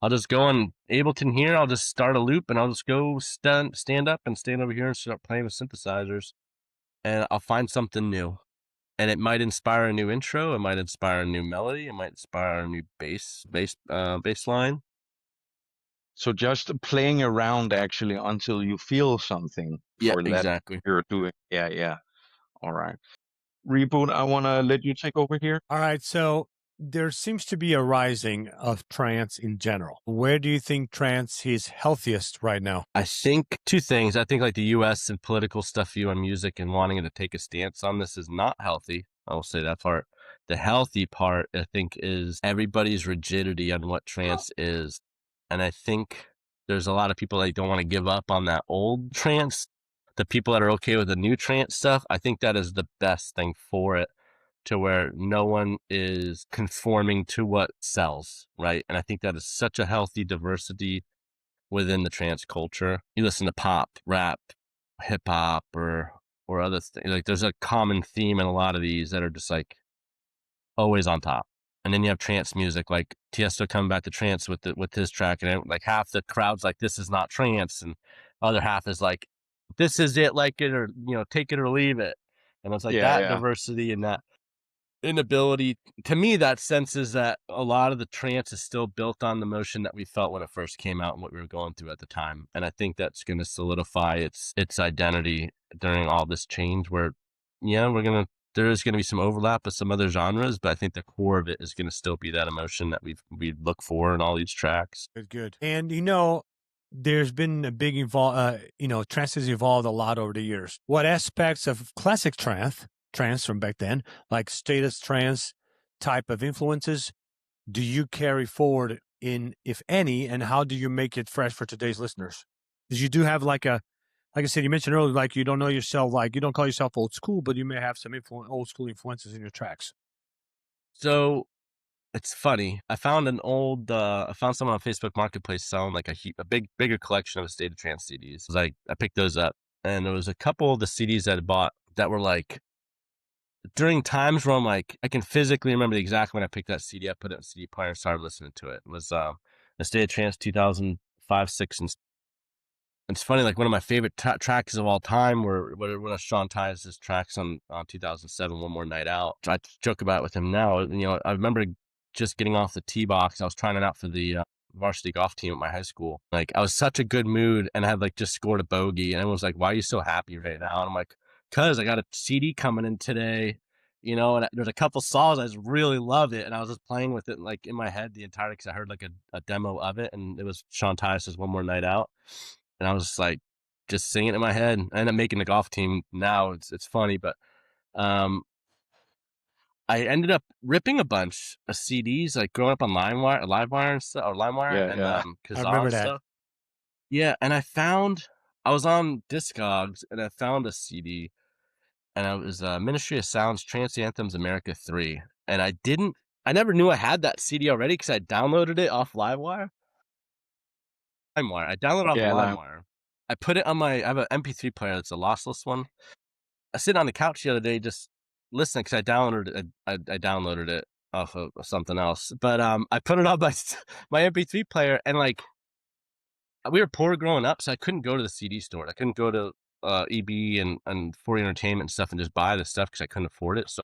I'll just go on Ableton here. I'll just start a loop, and I'll just go stand up and stand over here and start playing with synthesizers, and I'll find something new, and it might inspire a new intro. It might inspire a new melody. It might inspire a new bass line. So just playing around actually until you feel something Yeah, for that exactly. you're doing. Yeah, yeah. All right. Reboot, I want to let you take over here. All right. So there seems to be a rising of trance in general. Where do you think trance is healthiest right now? I think two things. I think like the US and political stuff view on music and wanting to take a stance on this is not healthy. I will say that part. The healthy part, I think, is everybody's rigidity on what trance is. And I think there's a lot of people that don't want to give up on that old trance. The people that are okay with the new trance stuff, I think that is the best thing for it, to where no one is conforming to what sells, right? And I think that is such a healthy diversity within the trance culture. You listen to pop, rap, hip hop, or other things. Like there's a common theme in a lot of these that are just like always on top. And then you have trance music, like Tiesto coming back to trance with his track, and like half the crowd's like, "This is not trance," and other half is like, "This is it, like it or take it or leave it." And it's like Yeah, that yeah. diversity and that inability, to me, that senses that a lot of the trance is still built on the emotion that we felt when it first came out and what we were going through at the time. And I think that's going to solidify its identity during all this change, where there is going to be some overlap with some other genres, but I think the core of it is going to still be that emotion that we look for in all these tracks. Good. And there's been a big trance has evolved a lot over the years. What aspects of classic trance from back then, like status trance type of influences, do you carry forward in, if any, and how do you make it fresh for today's listeners? Because you do have like I said, you mentioned earlier, like you don't know yourself, like you don't call yourself old school, but you may have some old school influences in your tracks. So it's funny. I found I found someone on Facebook Marketplace selling like a bigger collection of State of Trance CDs. I picked those up, and there was a couple of the CDs that I bought that were like during times where I'm like, I can physically remember the exact when I picked that CD. I put it in a CD player and started listening to it. It was a State of Trance 2005, 6, and it's funny, like one of my favorite tracks of all time were one of Sean Tyas' tracks on 2007, One More Night Out. I joke about it with him now. I remember just getting off the tee box. I was trying it out for the varsity golf team at my high school. Like I was such a good mood, and I had like just scored a bogey, and everyone was like, "Why are you so happy right now?" And I'm like, "Cause I got a CD coming in today." And there's a couple songs I just really love it, and I was just playing with it like in my head the entire, because I heard like a demo of it, and it was Sean Tyas' One More Night Out. And I was like, just singing it in my head. I ended up making the golf team now. It's funny, but I ended up ripping a bunch of CDs, like growing up on Livewire and stuff, or LimeWire, Yeah, and yeah. I Kazaa remember and that. stuff. Yeah, and I was on Discogs, and I found a CD, and it was Ministry of Sound's Trance Anthems America 3. And I never knew I had that CD already because I downloaded it off LimeWire. I downloaded it off Yeah, LimeWire. I put it on I have an MP3 player that's a lossless one. I sit on the couch the other day just listening because I downloaded it off of something else. But I put it on my MP3 player, and like we were poor growing up, so I couldn't go to the CD store. I couldn't go to EB and 40 Entertainment and stuff and just buy the stuff because I couldn't afford it. So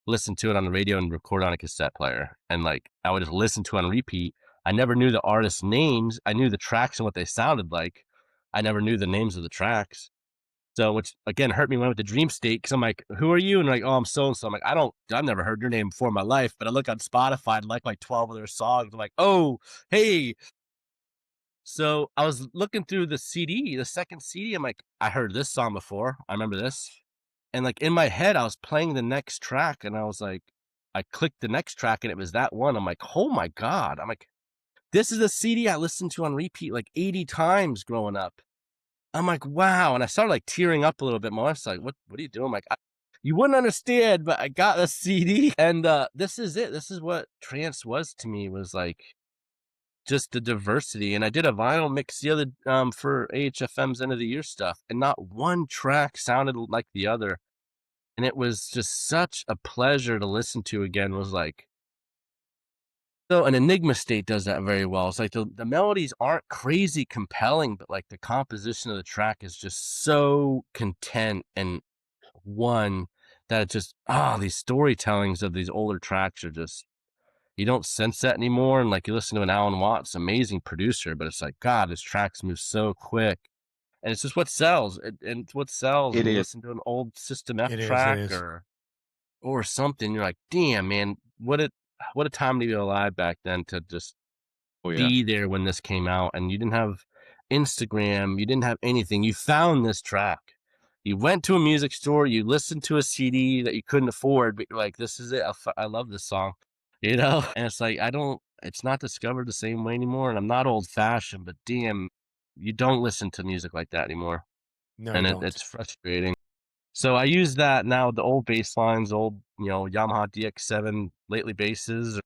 listen to it on the radio and record on a cassette player, and like I would just listen to it on repeat. I never knew the artists' names. I knew the tracks and what they sounded like. I never knew the names of the tracks. So, which again hurt me when I went to Dream State, because I'm like, "Who are you?" And like, "Oh, I'm so and so." I'm like, I've never heard your name before in my life, but I look on Spotify and like 12 of their songs. I'm like, "Oh, hey." So I was looking through the CD, the second CD. I'm like, I heard this song before. I remember this. And like in my head, I was playing the next track, and I was like, I clicked the next track, and it was that one. I'm like, oh my God. I'm like, this is a CD I listened to on repeat like 80 times growing up. I'm like, wow. And I started like tearing up a little bit more. It's like, what are you doing? I'm like, you wouldn't understand, but I got the CD. And this is it. This is what trance was to me, was like just the diversity. And I did a vinyl mix the other for AHFM's end of the year stuff, and not one track sounded like the other. And it was just such a pleasure to listen to again. Was like, so an Enigma State does that very well. It's like the melodies aren't crazy compelling, but like the composition of the track is just so content and one that it just, these storytellings of these older tracks are just, you don't sense that anymore. And like you listen to an Alan Watts, amazing producer, but it's like, God, his tracks move so quick. And it's just what sells. And it's what sells. It And you is. listen to an old System F It is. It track is. or something, you're like, damn, man, what a time to be alive back then to just Oh yeah. be there when this came out. And you didn't have Instagram, you didn't have anything. You found this track. You went to a music store, you listened to a CD that you couldn't afford, but you're like, this is it. I love this song, you know? And it's like, it's not discovered the same way anymore. And I'm not old fashioned, but damn, you don't listen to music like that anymore. No, And you don't. it's frustrating. So I use that now, the old bass lines, old, Yamaha DX7 lately basses.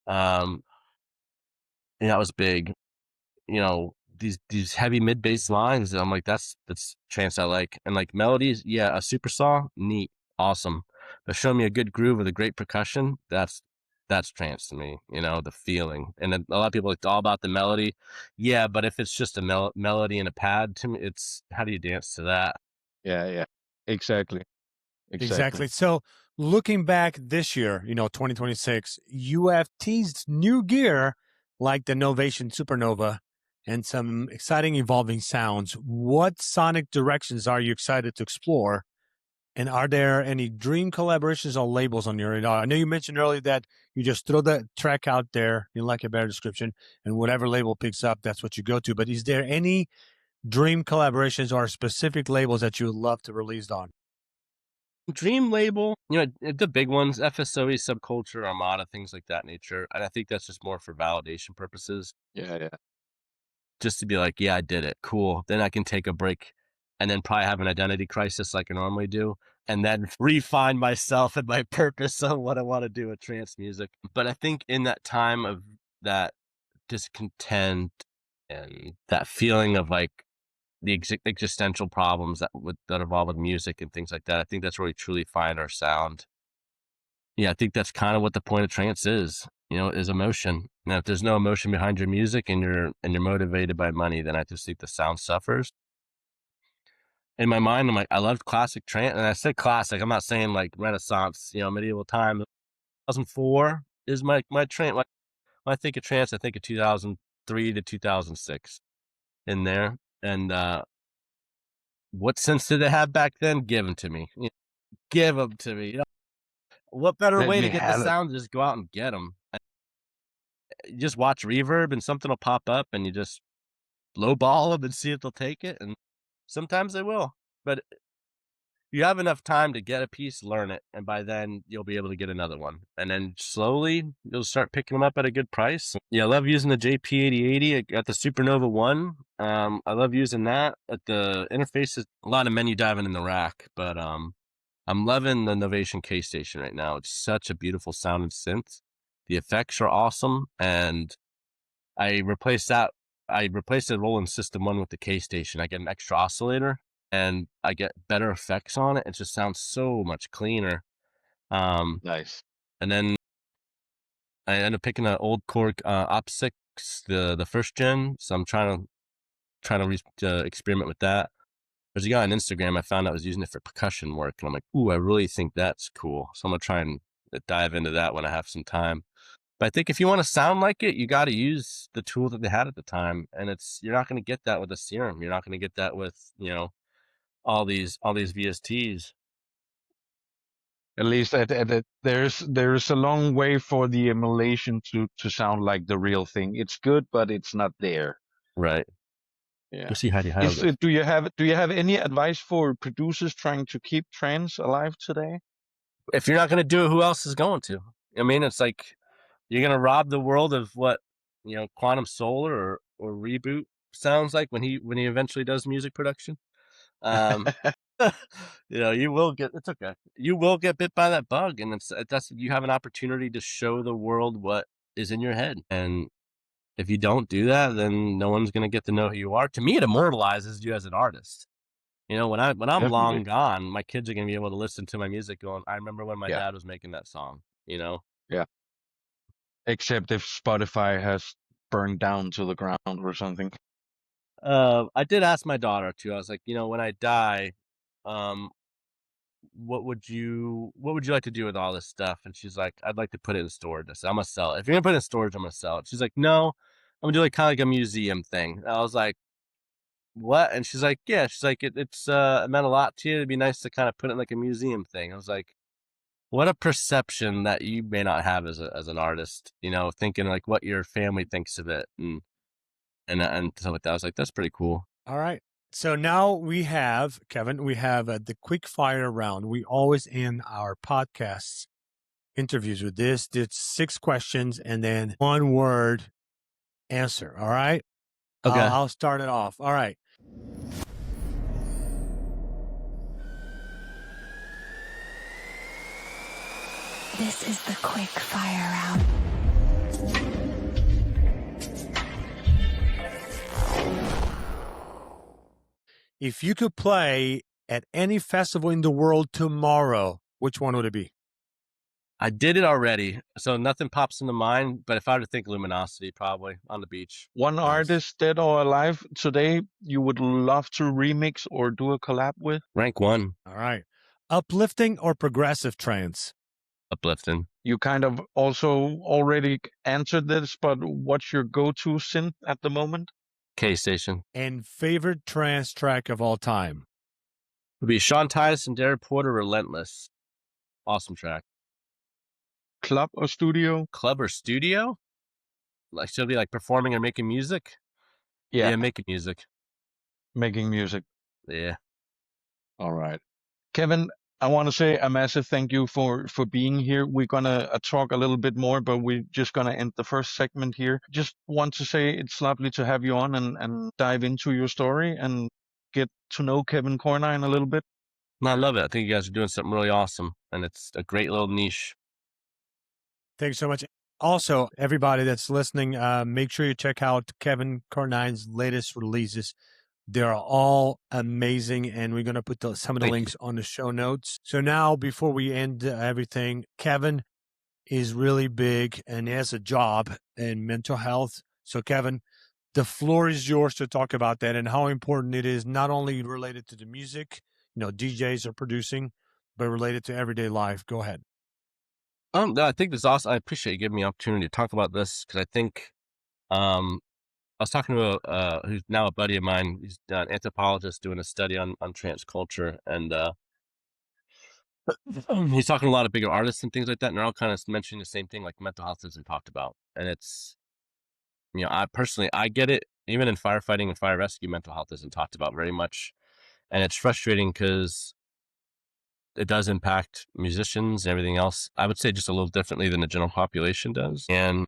That was big. These heavy mid bass lines. I'm like, that's trance I like. And like melodies, yeah, a super saw, neat, awesome. But show me a good groove with a great percussion, that's trance to me, the feeling. And then a lot of people are like, all about the melody. Yeah, but if it's just a melody and a pad, to me, it's how do you dance to that? Yeah. Exactly. So looking back this year, 2026, you have teased new gear like the Novation Supernova and some exciting evolving sounds. What sonic directions are you excited to explore? And are there any dream collaborations or labels on your radar? I know you mentioned earlier that you just throw the track out there, you like a better description, and whatever label picks up, that's what you go to. But is there any dream collaborations or specific labels that you would love to release on? Dream label, the big ones, FSOE, Subculture, Armada, things like that nature. And I think that's just more for validation purposes, Yeah. just to be like, yeah, I did it. Cool. Then I can take a break and then probably have an identity crisis like I normally do, and then refine myself and my purpose on what I want to do with trance music. But I think in that time of that discontent and that feeling of like the existential problems that involve with music and things like that, I think that's where we truly find our sound. Yeah, I think that's kind of what the point of trance is, is emotion. Now, if there's no emotion behind your music and you're motivated by money, then I just think the sound suffers. In my mind, I'm like, I love classic trance, and I said classic. I'm not saying like Renaissance, medieval time. 2004 is my trance. When I think of trance, I think of 2003 to 2006 in there. And what sense did it have back then? Give them to me. Give them to me. What better Let way me to get the have it. sound than just go out and get them? You just watch reverb and something will pop up and you just lowball them and see if they'll take it. And sometimes they will, but you have enough time to get a piece, learn it. And by then you'll be able to get another one. And then slowly you'll start picking them up at a good price. Yeah. I love using the JP8080. I got the Supernova 1. I love using that at the interfaces. A lot of menu diving in the rack, but, I'm loving the Novation K Station right now. It's such a beautiful sounding synth. The effects are awesome, and I replaced the Roland System 1 with the K Station. I get an extra oscillator, and I get better effects on it. It just sounds so much cleaner. Nice. And then I ended up picking an old Korg Op 6, the first gen. So I'm trying to experiment with that. There's a guy on Instagram I found out was using it for percussion work, and I'm like, ooh, I really think that's cool. So I'm gonna try and dive into that when I have some time. But I think if you want to sound like it, you got to use the tool that they had at the time, and you're not going to get that with a serum. You're not going to get that with all these VSTs. At least there's a long way for the emulation to sound like the real thing. It's good, but it's not there. Right. Yeah. Go see Heidi Heil. Do you have any advice for producers trying to keep trance alive today? If you're not going to do it, who else is going to? I mean, it's like you're going to rob the world of what Quantum Solar or Reboot sounds like when he eventually does music production. You will get, it's okay. You will get bit by that bug, and you have an opportunity to show the world what is in your head. And if you don't do that, then no one's going to get to know who you are. To me, it immortalizes you as an artist. When I'm Definitely. long gone, my kids are going to be able to listen to my music going, I remember when my Yeah. dad was making that song, Yeah. Except if Spotify has burned down to the ground or something. I did ask my daughter too. I was like, when I die, what would you like to do with all this stuff? And she's like, I'd like to put it in storage. I said, I'm gonna sell it. If you're gonna put it in storage, I'm gonna sell it. She's like, no, I'm gonna do like kind of like a museum thing. And I was like, what? And she's like, yeah. She's like, it meant a lot to you. It'd be nice to kind of put it in like a museum thing. I was like, what a perception that you may not have as an artist, thinking like what your family thinks of it and stuff like that. I was like, that's pretty cool. All right. So now we have, Kevin, the quick fire round. We always end our podcasts interviews with this. It's 6 questions and then 1 word answer. All right. Okay. I'll start it off. All right. This is the quick fire round. If you could play at any festival in the world tomorrow, which one would it be? I did it already, so nothing pops into mind. But if I were to think Luminosity, probably on the beach. One artist, dead or alive, today you would love to remix or do a collab with? Rank 1. All right. Uplifting or progressive trance? Uplifting. You kind of also already answered this, but what's your go-to synth at the moment? K-Station. And favorite trance track of all time? Would be Sean Titus and Derek Porter, Relentless. Awesome track. Club or studio? Club or studio? Like, she'll be like performing or making music? Yeah, making music. Making music. Yeah. All right. Kevin, I want to say a massive thank you for being here. We're going to talk a little bit more, but we're just going to end the first segment here. Just want to say it's lovely to have you on and dive into your story and get to know Kevin Cornine a little bit. I love it. I think you guys are doing something really awesome, and it's a great little niche. Thanks so much. Also, everybody that's listening, make sure you check out Kevin Cornine's latest releases. They're all amazing, and we're going to put some of the links on the show notes. So now, before we end everything, Kevin is really big and he has a job in mental health. So, Kevin, the floor is yours to talk about that and how important it is, not only related to the music, DJs are producing, but related to everyday life. Go ahead. No, I think this is awesome. I appreciate you giving me an opportunity to talk about this because I think I was talking to who's now a buddy of mine. He's an anthropologist doing a study on trance culture, and he's talking to a lot of bigger artists and things like that, and they're all kind of mentioning the same thing, like mental health isn't talked about. And it's, I get it. Even in firefighting and fire rescue, mental health isn't talked about very much, and it's frustrating because it does impact musicians and everything else. I would say just a little differently than the general population does. And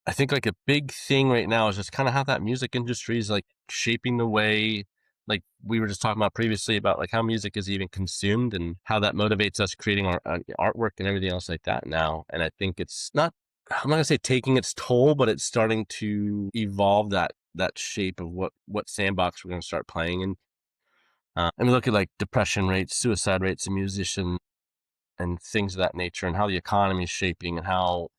I think like a big thing right now is just kind of how that music industry is like shaping the way, like we were just talking about previously about like how music is even consumed and how that motivates us creating our artwork and everything else like that now. And I think it's not, I'm not gonna say taking its toll, but it's starting to evolve that shape of what sandbox we're going to start playing in. And we look at like depression rates, suicide rates of musicians and things of that nature and how the economy is shaping and how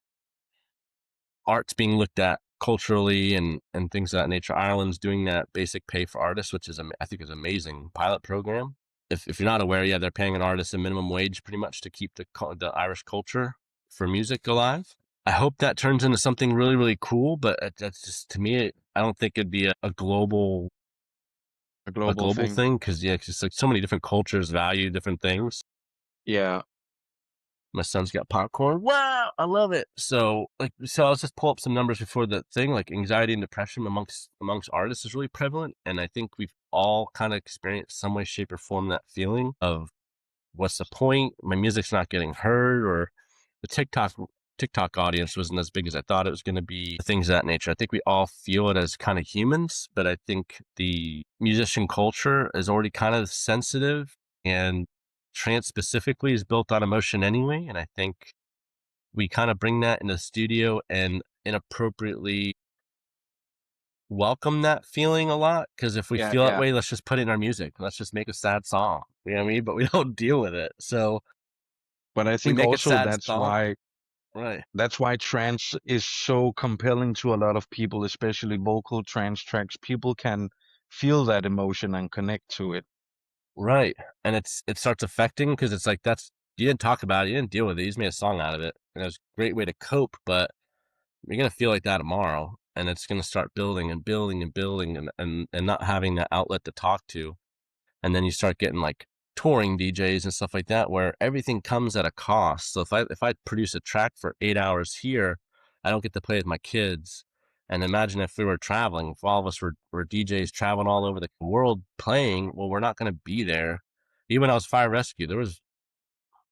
art's being looked at culturally and things of that nature. Ireland's doing that basic pay for artists, which is, I think, is amazing pilot program. If you're not aware, they're paying an artist a minimum wage pretty much to keep the Irish culture for music alive. I hope that turns into something really, really cool, but that's just, to me, I don't think it'd be a global thing because it's like so many different cultures value different things. Yeah. My son's got popcorn. Wow, I love it. So I'll just pull up some numbers before the thing. Like anxiety and depression amongst artists is really prevalent, and I think we've all kind of experienced some way, shape, or form that feeling of what's the point? My music's not getting heard, or the TikTok audience wasn't as big as I thought it was going to be, things of that nature. I think we all feel it as kind of humans, but I think the musician culture is already kind of sensitive, and trance specifically is built on emotion anyway. And I think we kind of bring that in the studio and inappropriately welcome that feeling a lot. Because if we feel that way, let's just put it in our music. Let's just make a sad song. You know what I mean? But we don't deal with it. So, but I think also that's why. Right. That's why trance is so compelling to a lot of people, especially vocal trance tracks. People can feel that emotion and connect to it. Right. And it starts affecting because it's like you didn't talk about it, you didn't deal with it, you just made a song out of it. And it was a great way to cope, but you're gonna feel like that tomorrow, and it's gonna start building and building and building and not having that outlet to talk to. And then you start getting like touring DJs and stuff like that where everything comes at a cost. So if I produce a track for 8 hours here, I don't get to play with my kids. And imagine if we were traveling, if all of us were DJs traveling all over the world playing, well, we're not going to be there. Even when I was fire rescue, there was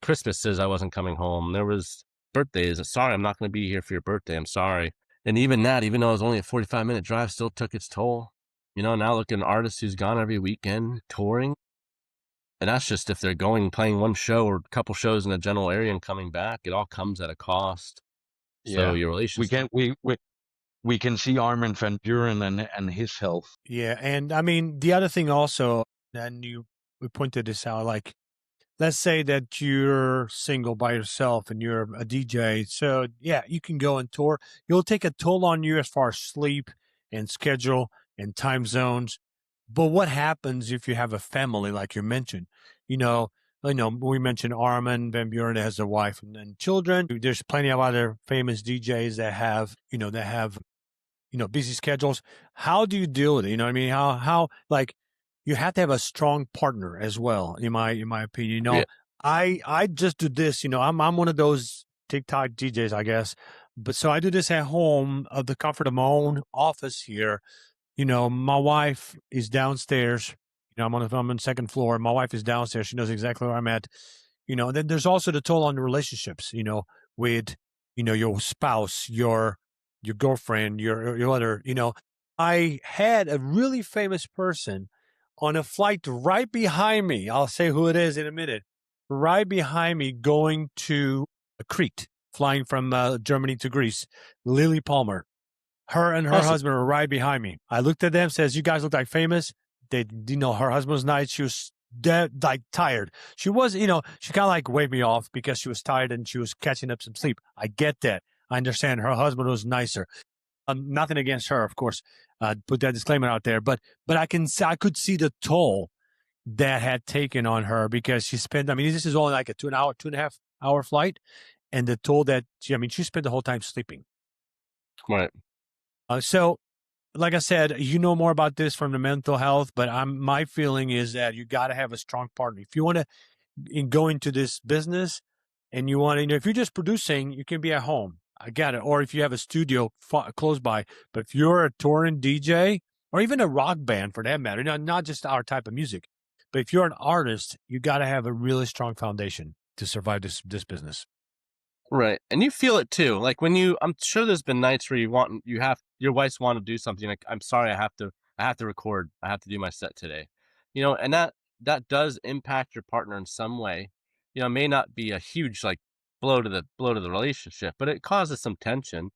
Christmases I wasn't coming home. There was birthdays. Sorry, I'm not going to be here for your birthday. I'm sorry. And even that, even though it was only a 45-minute drive, still took its toll. Now look at an artist who's gone every weekend touring. And that's just if they're playing one show or a couple shows in the general area and coming back. It all comes at a cost. So Yeah, your we relationship. can we can see Armin van Buren and his health. Yeah, and I mean the other thing also, and we pointed this out, like let's say that you're single by yourself and you're a DJ. So yeah, you can go and tour. You'll take a toll on you as far as sleep and schedule and time zones. But what happens if you have a family, like you mentioned? You know, we mentioned Armin Van Buren has a wife and children. There's plenty of other famous DJs that have, busy schedules. How do you deal with it? You know what I mean? How like you have to have a strong partner as well, in my opinion. Yeah. I just do this, I'm one of those TikTok DJs, I guess. But so I do this at home of the comfort of my own office here. My wife is downstairs. I'm on the second floor. My wife is downstairs. She knows exactly where I'm at. And then there's also the toll on the relationships, with, your spouse, your girlfriend, your other, I had a really famous person on a flight right behind me. I'll say who it is in a minute. Right behind me going to Crete, flying from Germany to Greece. Lily Palmer. Her and her husband were right behind me. I looked at them, says, "You guys look like famous." Her husband was nice. She was dead, like tired. She was, she kind of like waved me off because she was tired and she was catching up some sleep. I get that. I understand. Her husband was nicer. Nothing against her, of course. Put that disclaimer out there, but I could see the toll that had taken on her because she spent. I mean, this is only like a 2.5 hour flight, and the toll that she spent the whole time sleeping. Right. So, like I said, you know more about this from the mental health, but my feeling is that you got to have a strong partner if you want to go into this business, and you want to. If you're just producing, you can be at home. I get it. Or if you have a studio close by, but if you're a touring DJ or even a rock band for that matter, not just our type of music, but if you're an artist, you got to have a really strong foundation to survive this business. Right. And you feel it too. Like I'm sure there's been nights where your wife's want to do something like, I'm sorry, I have to record. I have to do my set today. And that does impact your partner in some way. It may not be a huge like blow to the relationship, but it causes some tension,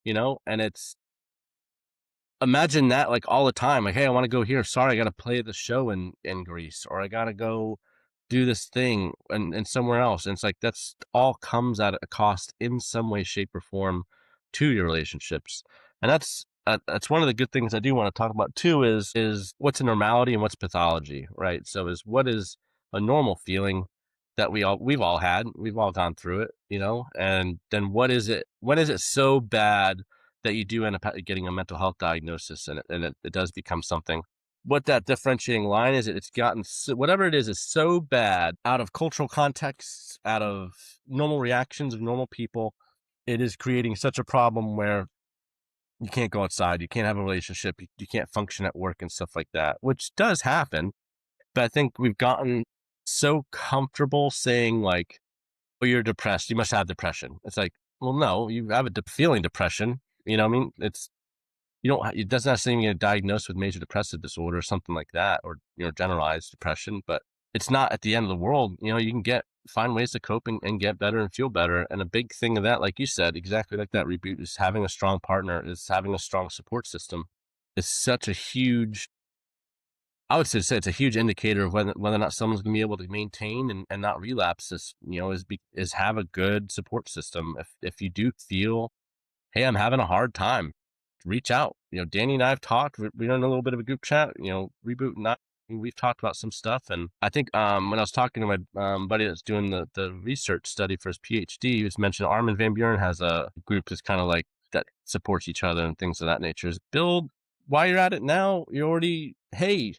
and imagine that like all the time. Like, hey, I want to go here. Sorry, I got to play the show in Greece, or I got to go do this thing and somewhere else. And it's like that's all comes at a cost in some way, shape, or form to your relationships. And that's one of the good things I do want to talk about too. Is what's a normality and what's pathology, right? So what is a normal feeling that we've all had, we've all gone through it, and then what is it? When is it so bad that you do end up getting a mental health diagnosis, and it does become something? What that differentiating line is, it's gotten whatever it is so bad out of cultural contexts, out of normal reactions of normal people, it is creating such a problem where you can't go outside, you can't have a relationship, you can't function at work and stuff like that, which does happen. But I think we've gotten so comfortable saying like, "Oh, you're depressed, you must have depression." It's like, well, no, you have a feeling depression. You know what I mean? It doesn't necessarily get diagnosed with major depressive disorder or something like that, or, generalized depression, but it's not at the end of the world. You can find ways to cope and get better and feel better. And a big thing of that, like you said, exactly like that reboot, is having a strong partner, is having a strong support system. Is such a huge, I would say it's a huge indicator of whether or not someone's going to be able to maintain and not relapse. Is have a good support system. If you do feel, hey, I'm having a hard time, reach out. Danny and I have talked. We're in a little bit of a group chat. Reboot, not we've talked about some stuff, and I think when I was talking to my buddy that's doing the research study for his PhD, he was mentioning Armin van Buuren has a group that's kind of like that supports each other and things of that nature. Build while you're at it now. You're already, hey,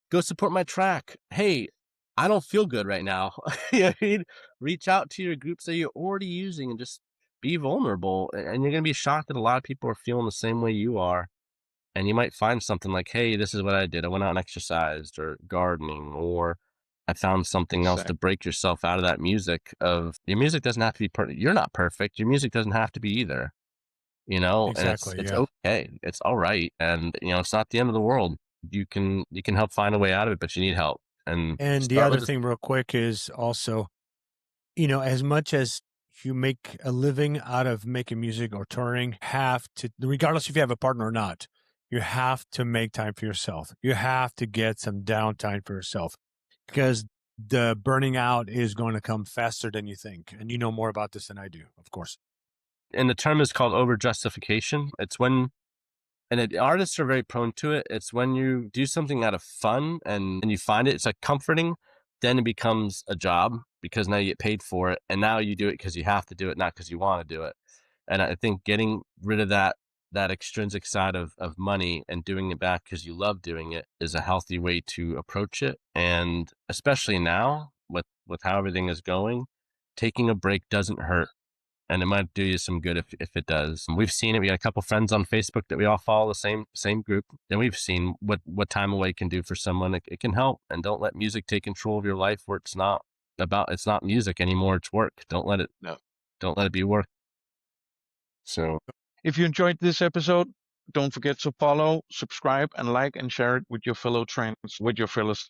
go support my track. Hey, I don't feel good right now. You know what I mean? Reach out to your groups that you're already using and just be vulnerable. And you're going to be shocked that a lot of people are feeling the same way you are. And you might find something like, hey, this is what I did. I went out and exercised, or gardening, or I found something else to break yourself out of that music of your music doesn't have to be perfect. You're not perfect. Your music doesn't have to be either, Exactly. and it's Yeah. okay. It's all right. And, it's not the end of the world. You can help find a way out of it, but you need help. And And the start other with thing, real quick, is also, as much as you make a living out of making music or touring, have to, regardless if you have a partner or not, you have to make time for yourself. You have to get some downtime for yourself, because the burning out is going to come faster than you think. And you know more about this than I do, of course. and the term is called over justification. It's when, artists are very prone to it. It's when you do something out of fun and you find it's like comforting, then it becomes a job because now you get paid for it. And now you do it because you have to do it, not because you want to do it. And I think getting rid of that extrinsic side of money and doing it back because you love doing it is a healthy way to approach it. And especially now with how everything is going, taking a break doesn't hurt. And it might do you some good if it does. And we've seen it. We got a couple friends on Facebook that we all follow the same group, and we've seen what time away can do for someone. It can help. And don't let music take control of your life where it's not music anymore. It's work. Don't let it be work. So If you enjoyed this episode, don't forget to follow, subscribe, and like and share it with your fellow trans, with your fellows.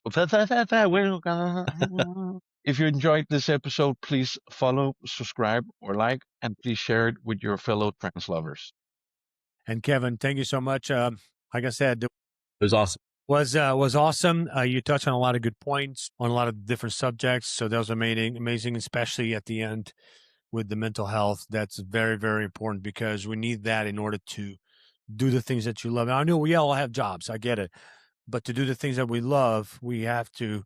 If you enjoyed this episode, please follow, subscribe, or like, and please share it with your fellow trans lovers. And Kevin, thank you so much. Like I said, it was awesome. Was awesome. You touched on a lot of good points on a lot of different subjects. So that was amazing, especially at the end with the mental health. That's very, very important, because we need that in order to do the things that you love. And I know we all have jobs. I get it. But to do the things that we love, we have to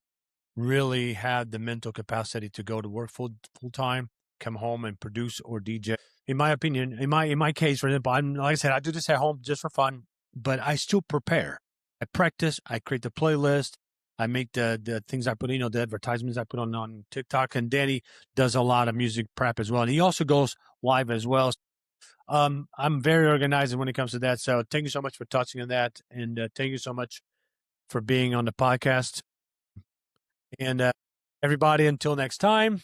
really have the mental capacity to go to work full time, come home and produce or DJ. In my opinion, in my case, for example, like I said, I do this at home just for fun, but I still prepare. I practice. I create the playlist. I make the things I put, the advertisements I put on TikTok. And Danny does a lot of music prep as well. And he also goes live as well. I'm very organized when it comes to that. So thank you so much for touching on that. And thank you so much for being on the podcast. And everybody, until next time,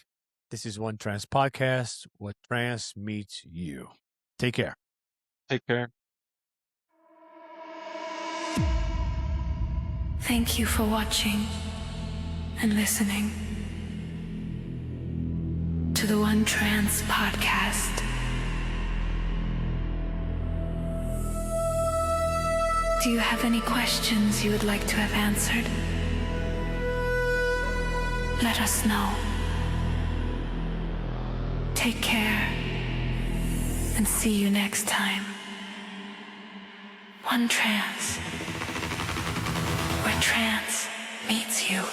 this is 1Trance Podcast, what trance meets you. Take care. Take care. Thank you for watching and listening to the 1Trance Podcast. Do you have any questions you would like to have answered? Let us know. Take care and see you next time. 1Trance, where trance meets you.